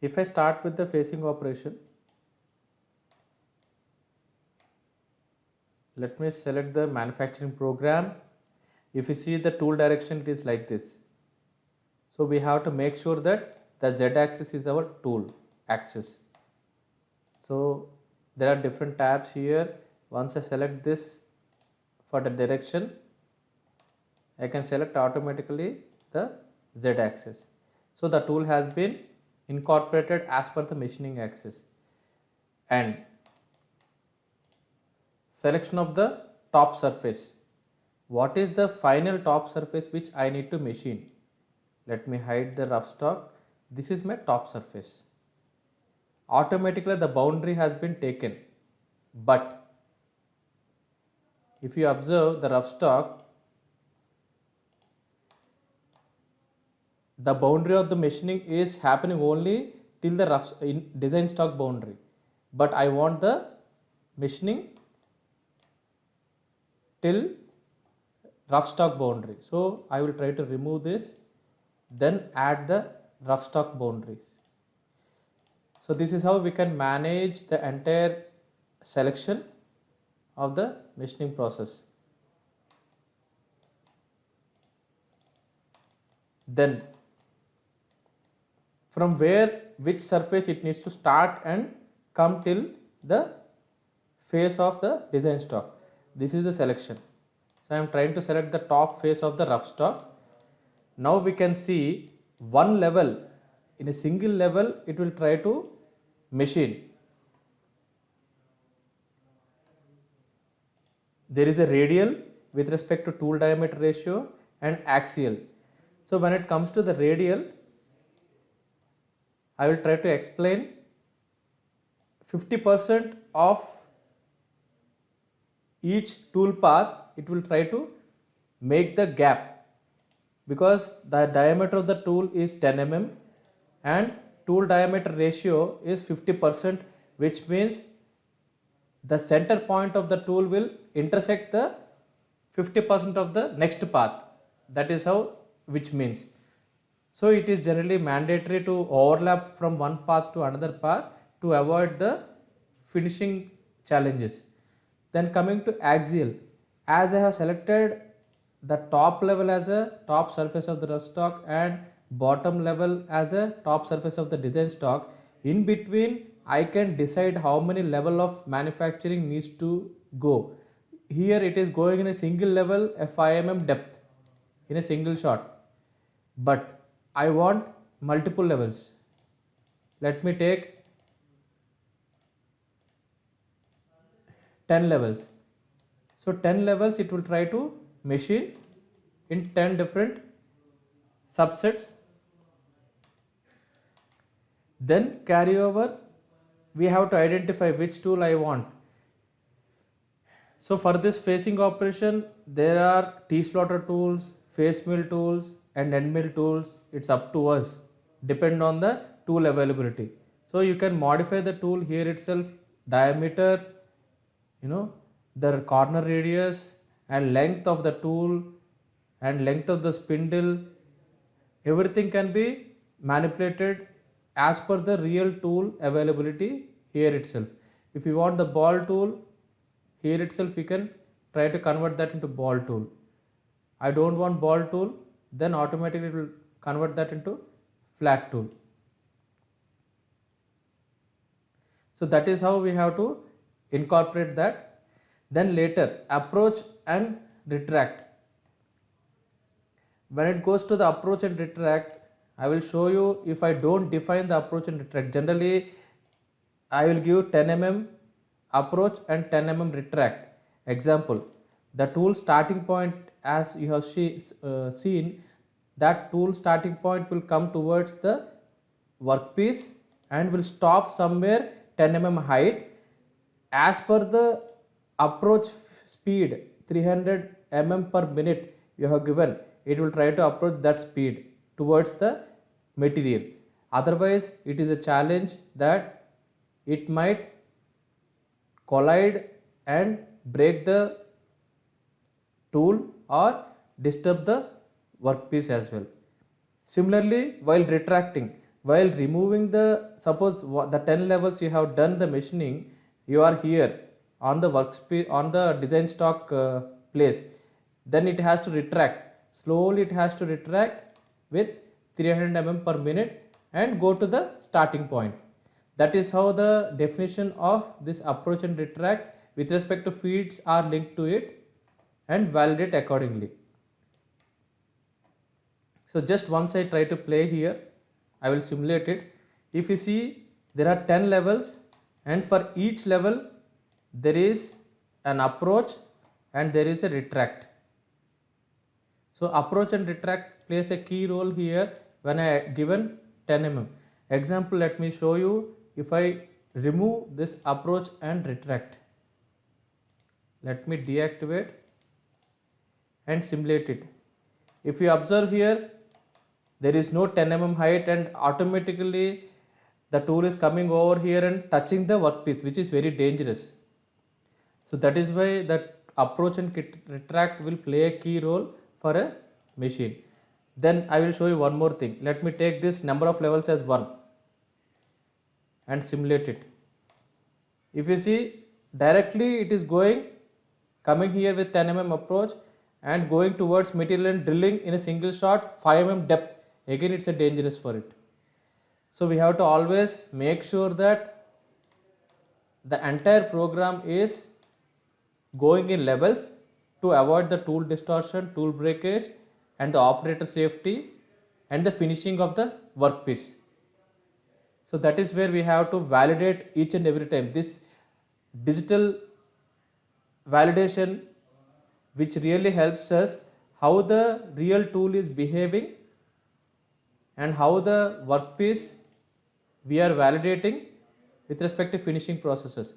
If I start with the facing operation, let me select the manufacturing program. If you see the tool direction, it is like this. So we have to make sure that the Z axis is our tool axis. So there are different tabs here. Once I select this for the direction, I can select automatically the Z axis. So the tool has been incorporated as per the machining axis. And selection of the top surface. What is the final top surface which I need to machine? Let me hide the rough stock. This is my top surface. Automatically the boundary has been taken. But if you observe the rough stock, the boundary of the machining is happening only till the rough design stock boundary. But I want the machining till rough stock boundary. So I will try to remove this, then add the rough stock boundaries. So this is how we can manage the entire selection of the machining process. Then from which surface it needs to start and come till the face of the design stock. This is the selection. So I am trying to select the top face of the rough stock. Now we can see one level, in a single level it will try to machine. There is a radial with respect to tool diameter ratio and axial. So when it comes to the radial, I will try to explain 50% of each tool path it will try to make the gap, because the diameter of the tool is 10 mm and tool diameter ratio is 50%, which means the center point of the tool will intersect the 50% of the next path. That is how, which means. So it is generally mandatory to overlap from one path to another path to avoid the finishing challenges. Then coming to axial, as I have selected the top level as a top surface of the rough stock and bottom level as a top surface of the design stock, in between I can decide how many level of manufacturing needs to go. Here it is going in a single level, a 5 mm depth in a single shot, but I want multiple levels. Let me take 10 levels. So 10 levels it will try to machine in 10 different subsets. Then carry over, we have to identify which tool I want. So for this facing operation, there are T-slaughter tools, face mill tools and end mill tools. It's up to us, depend on the tool availability. So you can modify the tool here itself, diameter, the corner radius and length of the tool and length of the spindle. Everything can be manipulated as per the real tool availability here itself. If you want the ball tool, here itself you can try to convert that into ball tool. I don't want ball tool, then automatically it will convert that into flat tool. So that is how we have to incorporate that. Then later, approach and retract. When it goes to the approach and retract, I will show you if I don't define the approach and retract. Generally, I will give 10 mm approach and 10 mm retract. Example, the tool starting point, as you have seen, that tool starting point will come towards the workpiece and will stop somewhere 10 mm height. As per the approach speed 300 mm per minute you have given, it will try to approach that speed towards the material. Otherwise it is a challenge that it might collide and break the tool or disturb the workpiece as well. Similarly, while retracting, while removing the, suppose the 10 levels you have done the machining, you are here on the workspace, on the design stock place, then it has to retract. Slowly it has to retract with 300 mm per minute and go to the starting point. That is how the definition of this approach and retract with respect to feeds are linked to it and validate accordingly. So just once I try to play here, I will simulate it. If you see, there are 10 levels, and for each level there is an approach and there is a retract. So approach and retract plays a key role here when I given 10 mm. Example, let me show you. If I remove this approach and retract, let me deactivate and simulate it. If you observe here, there is no 10 mm height, and automatically the tool is coming over here and touching the workpiece, which is very dangerous. So that is why that approach and retract will play a key role for a machine. Then I will show you one more thing. Let me take this number of levels as 1 and simulate it. If you see, directly it is coming here with 10 mm approach and going towards material and drilling in a single shot 5 mm depth. Again, it's a dangerous for it. So we have to always make sure that the entire program is going in levels to avoid the tool distortion, tool breakage, and the operator safety and the finishing of the workpiece. So that is where we have to validate each and every time. This digital validation, which really helps us how the real tool is behaving and how the workpiece we are validating with respect to finishing processes.